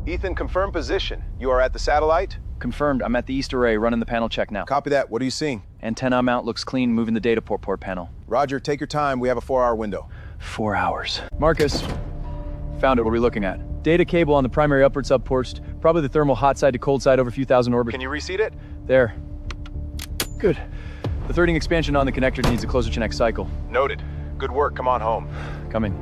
Ethan, confirm position. You are at the satellite? Confirmed. I'm at the east array, running the panel check now. Copy that. What are you seeing? Antenna mount looks clean, moving the data port panel. Roger, take your time. We have a 4-hour window. 4 hours. Marcus, found it. What are we looking at? Data cable on the primary upward subports, probably the thermal hot side to cold side over a few thousand orbits. Can you reseat it? There. Good. The threading expansion on the connector needs a closer to next cycle. Noted. Good work. Come on home. Coming.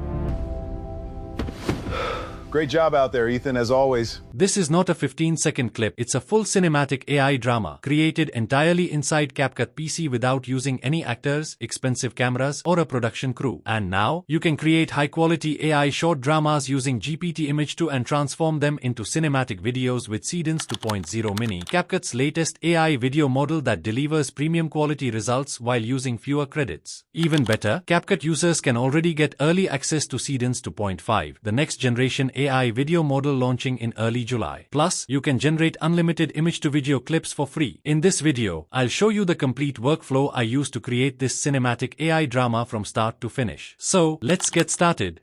Great job out there, Ethan, as always. This is not a 15-second clip, it's a full cinematic AI drama, created entirely inside CapCut PC without using any actors, expensive cameras, or a production crew. And now, you can create high-quality AI short dramas using GPT-Image 2 and transform them into cinematic videos with Seedance 2.0 Mini, CapCut's latest AI video model that delivers premium quality results while using fewer credits. Even better, CapCut users can already get early access to Seedance 2.5, the next generation AI video model launching in early July. Plus, you can generate unlimited image-to-video clips for free. In this video, I'll show you the complete workflow I use to create this cinematic AI drama from start to finish. So, let's get started.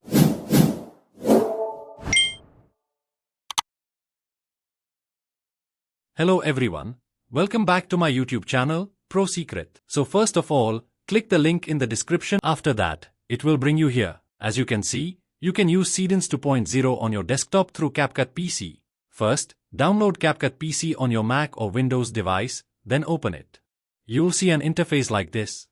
Hello everyone. Welcome back to my YouTube channel, Pro Secret. So first of all, click the link in the description. After that, it will bring you here. As you can see, you can use Seedance 2.0 on your desktop through CapCut PC. First, download CapCut PC on your Mac or Windows device, then open it. You'll see an interface like this.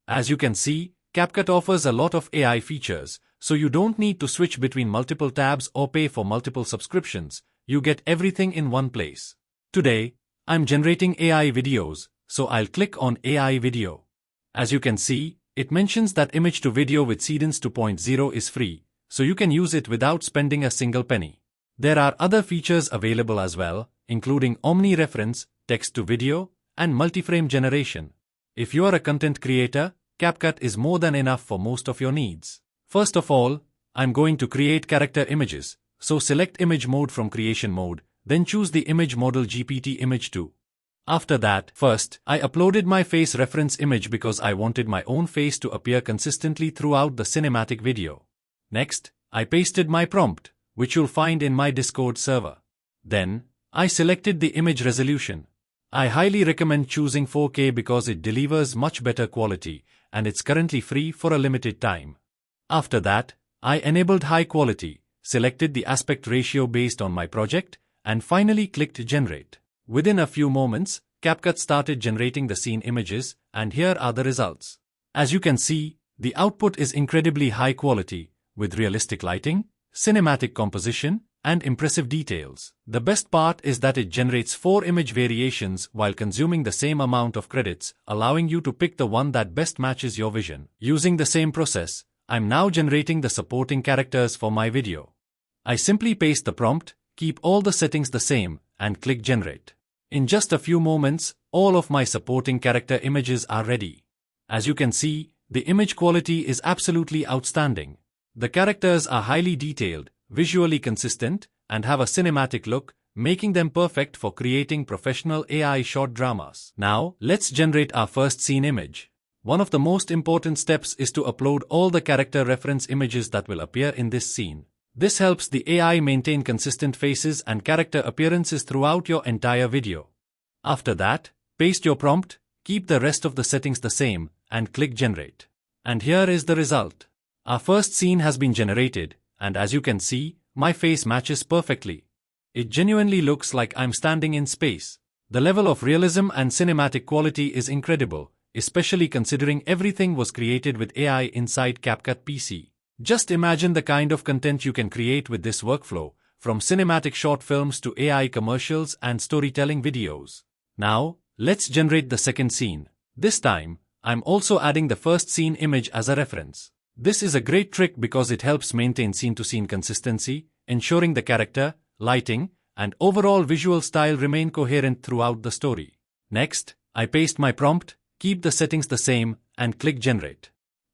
As you can see, CapCut offers a lot of AI features, so you don't need to switch between multiple tabs or pay for multiple subscriptions. You get everything in one place. Today, I'm generating AI videos, so I'll click on AI video. As you can see, it mentions that image to video with Seedance 2.0 is free, so you can use it without spending a single penny. There are other features available as well, including omni-reference, text-to-video, and multi-frame generation. If you are a content creator, CapCut is more than enough for most of your needs. First of all, I'm going to create character images, so select Image Mode from Creation Mode, then choose the image model GPT-Image 2. After that, first, I uploaded my face reference image because I wanted my own face to appear consistently throughout the cinematic video. Next, I pasted my prompt, which you'll find in my Discord server. Then, I selected the image resolution. I highly recommend choosing 4K because it delivers much better quality, and it's currently free for a limited time. After that, I enabled high quality, selected the aspect ratio based on my project, and finally clicked Generate. Within a few moments, CapCut started generating the scene images, and here are the results. As you can see, the output is incredibly high quality, with realistic lighting, cinematic composition, and impressive details. The best part is that it generates 4 image variations while consuming the same amount of credits, allowing you to pick the one that best matches your vision. Using the same process, I'm now generating the supporting characters for my video. I simply paste the prompt, keep all the settings the same, and click Generate. In just a few moments, all of my supporting character images are ready. As you can see, the image quality is absolutely outstanding. The characters are highly detailed, visually consistent, and have a cinematic look, making them perfect for creating professional AI short dramas. Now, let's generate our first scene image. One of the most important steps is to upload all the character reference images that will appear in this scene. This helps the AI maintain consistent faces and character appearances throughout your entire video. After that, paste your prompt, keep the rest of the settings the same, and click Generate. And here is the result. Our first scene has been generated, and as you can see, my face matches perfectly. It genuinely looks like I'm standing in space. The level of realism and cinematic quality is incredible, especially considering everything was created with AI inside CapCut PC. Just imagine the kind of content you can create with this workflow, from cinematic short films to AI commercials and storytelling videos. Now, let's generate the second scene. This time, I'm also adding the first scene image as a reference. This is a great trick because it helps maintain scene-to-scene consistency, ensuring the character, lighting, and overall visual style remain coherent throughout the story. Next, I paste my prompt, keep the settings the same, and click Generate.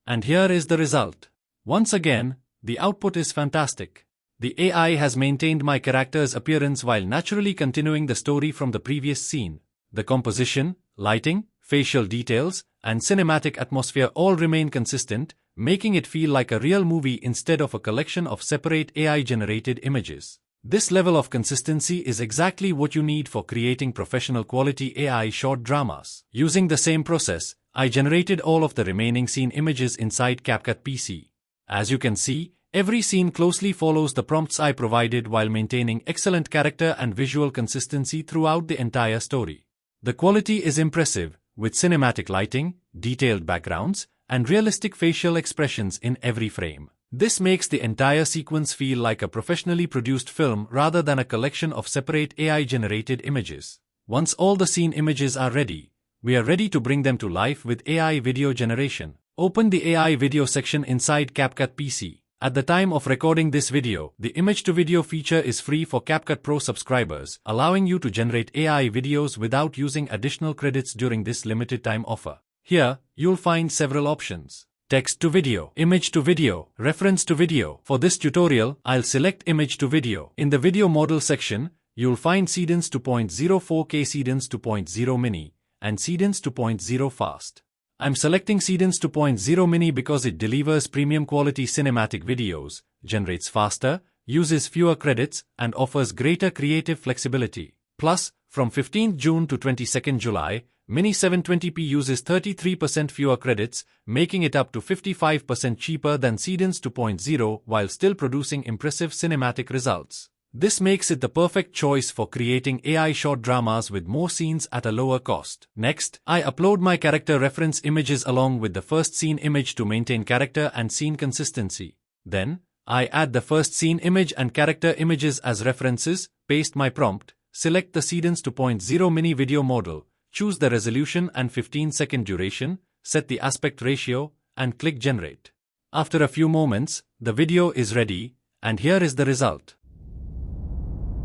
And here is the result. Once again, the output is fantastic. The AI has maintained my character's appearance while naturally continuing the story from the previous scene. The composition, lighting, facial details, and cinematic atmosphere all remain consistent, making it feel like a real movie instead of a collection of separate AI-generated images. This level of consistency is exactly what you need for creating professional quality AI short dramas. Using the same process, I generated all of the remaining scene images inside CapCut PC. As you can see, every scene closely follows the prompts I provided while maintaining excellent character and visual consistency throughout the entire story. The quality is impressive, with cinematic lighting, detailed backgrounds, and realistic facial expressions in every frame. This makes the entire sequence feel like a professionally produced film rather than a collection of separate AI-generated images. Once all the scene images are ready, we are ready to bring them to life with AI video generation. Open the AI video section inside CapCut PC. At the time of recording this video, the image-to-video feature is free for CapCut Pro subscribers, allowing you to generate AI videos without using additional credits during this limited time offer. Here, you'll find several options. Text to video, image to video, reference to video. For this tutorial, I'll select image to video. In the video model section, you'll find Seedance 2.0 4K, Seedance 2.0 Mini, and Seedance 2.0 Fast. I'm selecting Seedance 2.0 Mini because it delivers premium quality cinematic videos, generates faster, uses fewer credits, and offers greater creative flexibility. Plus, from 15th June to 22nd July, Mini 720p uses 33% fewer credits, making it up to 55% cheaper than Seedance 2.0 while still producing impressive cinematic results. This makes it the perfect choice for creating AI short dramas with more scenes at a lower cost. Next, I upload my character reference images along with the first scene image to maintain character and scene consistency. Then, I add the first scene image and character images as references, paste my prompt, select the Seedance 2.0 Mini video model, choose the resolution and 15-second duration, set the aspect ratio, and click Generate. After a few moments, the video is ready, and here is the result.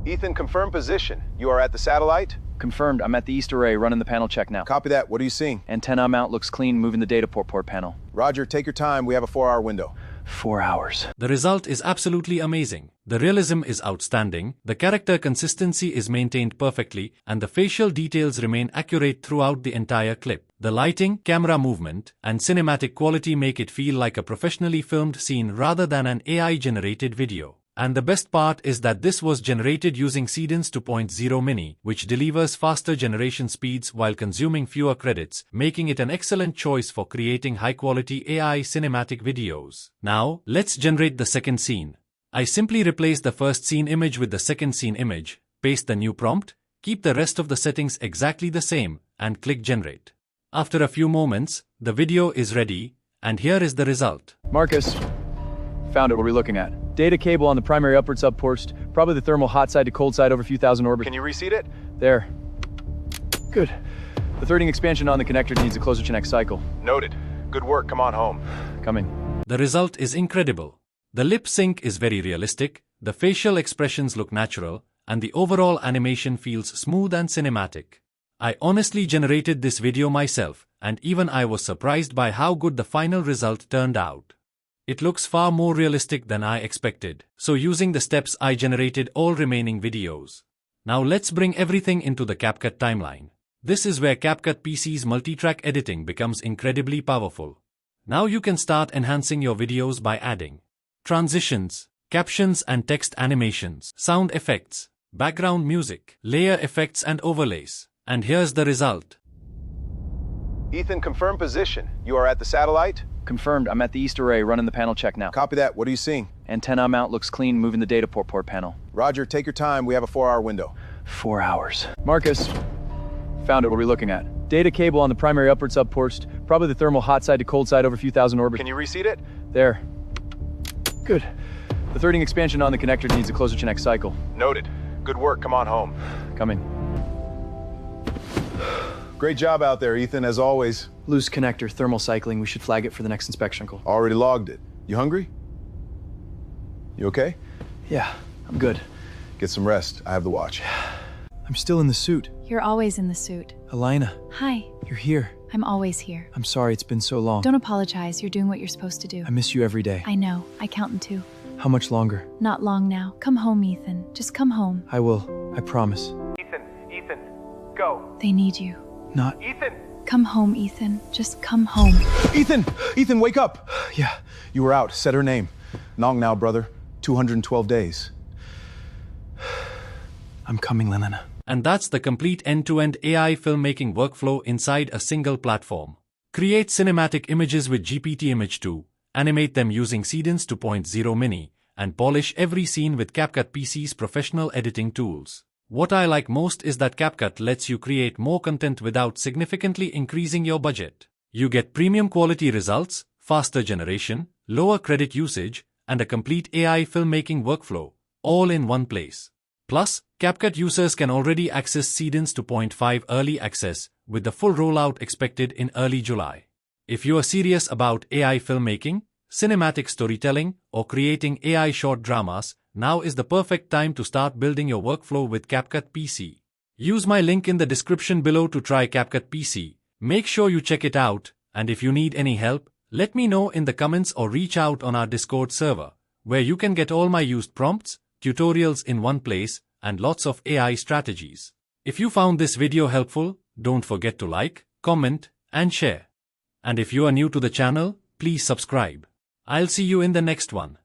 Ethan, confirm position. You are at the satellite? Confirmed, I'm at the east array, running the panel check now. Copy that. What are you seeing? Antenna mount looks clean, moving the data port panel. Roger, take your time. We have a 4-hour window. 4 hours. The result is absolutely amazing. The realism is outstanding, the character consistency is maintained perfectly, and the facial details remain accurate throughout the entire clip. The lighting, camera movement, and cinematic quality make it feel like a professionally filmed scene rather than an AI-generated video. And the best part is that this was generated using Seedance 2.0 Mini, which delivers faster generation speeds while consuming fewer credits, making it an excellent choice for creating high-quality AI cinematic videos. Now, let's generate the second scene. I simply replace the first scene image with the second scene image, paste the new prompt, keep the rest of the settings exactly the same, and click Generate. After a few moments, the video is ready, and here is the result. Marcus, found it. What are we looking at? Data cable on the primary upward subporst, probably the thermal hot side to cold side over a few thousand orbits. Can you reseat it? There. Good. The threading expansion on the connector needs a closer to next cycle. Noted. Good work. Come on home. Coming. The result is incredible. The lip sync is very realistic, the facial expressions look natural, and the overall animation feels smooth and cinematic. I honestly generated this video myself, and even I was surprised by how good the final result turned out. It looks far more realistic than I expected. So using the steps I generated all remaining videos. Now let's bring everything into the CapCut timeline. This is where CapCut PC's multi-track editing becomes incredibly powerful. Now you can start enhancing your videos by adding transitions, captions and text animations, sound effects, background music, layer effects and overlays. And here's the result. Ethan, confirm position. You are at the satellite? Confirmed, I'm at the east array, running the panel check now. Copy that. What are you seeing? Antenna mount looks clean, moving the data port panel. Roger, take your time. We have a 4-hour window. 4 hours. Marcus, found it. What are we looking at? Data cable on the primary upward subporst, probably the thermal hot side to cold side over a few thousand orbits. Can you reseat it? There. Good. The threading expansion on the connector needs a closer to next cycle. Noted. Good work. Come on home. Coming. Great job out there, Ethan, as always. Loose connector, thermal cycling. We should flag it for the next inspection. Already logged it. You hungry? You okay? Yeah, I'm good. Get some rest. I have the watch. I'm still in the suit. You're always in the suit. Elena, Hi, you're here. I'm always here. I'm sorry it's been so long. Don't apologize, you're doing what you're supposed to do. I miss you every day. I know, I count in two. How much longer? Not long now. Come home, Ethan. Just come home. I will. I promise. Ethan, go. They need you. Not. Ethan! Come home, Ethan. Just come home. Ethan, wake up! Yeah. You were out. Said her name. Nong now, brother. 212 days. I'm coming, Lennon. And that's the complete end-to-end AI filmmaking workflow inside a single platform. Create cinematic images with GPT-Image 2, animate them using Seedance 2.0 Mini, and polish every scene with CapCut PC's professional editing tools. What I like most is that CapCut lets you create more content without significantly increasing your budget. You get premium quality results, faster generation, lower credit usage, and a complete AI filmmaking workflow, all in one place. Plus, CapCut users can already access Seedance 2.5 early access, with the full rollout expected in early July. If you are serious about AI filmmaking, cinematic storytelling, or creating AI short dramas, now is the perfect time to start building your workflow with CapCut PC. Use my link in the description below to try CapCut PC. Make sure you check it out, and if you need any help, let me know in the comments or reach out on our Discord server, where you can get all my used prompts, tutorials in one place, and lots of AI strategies. If you found this video helpful, don't forget to like, comment, and share. And if you are new to the channel, please subscribe. I'll see you in the next one.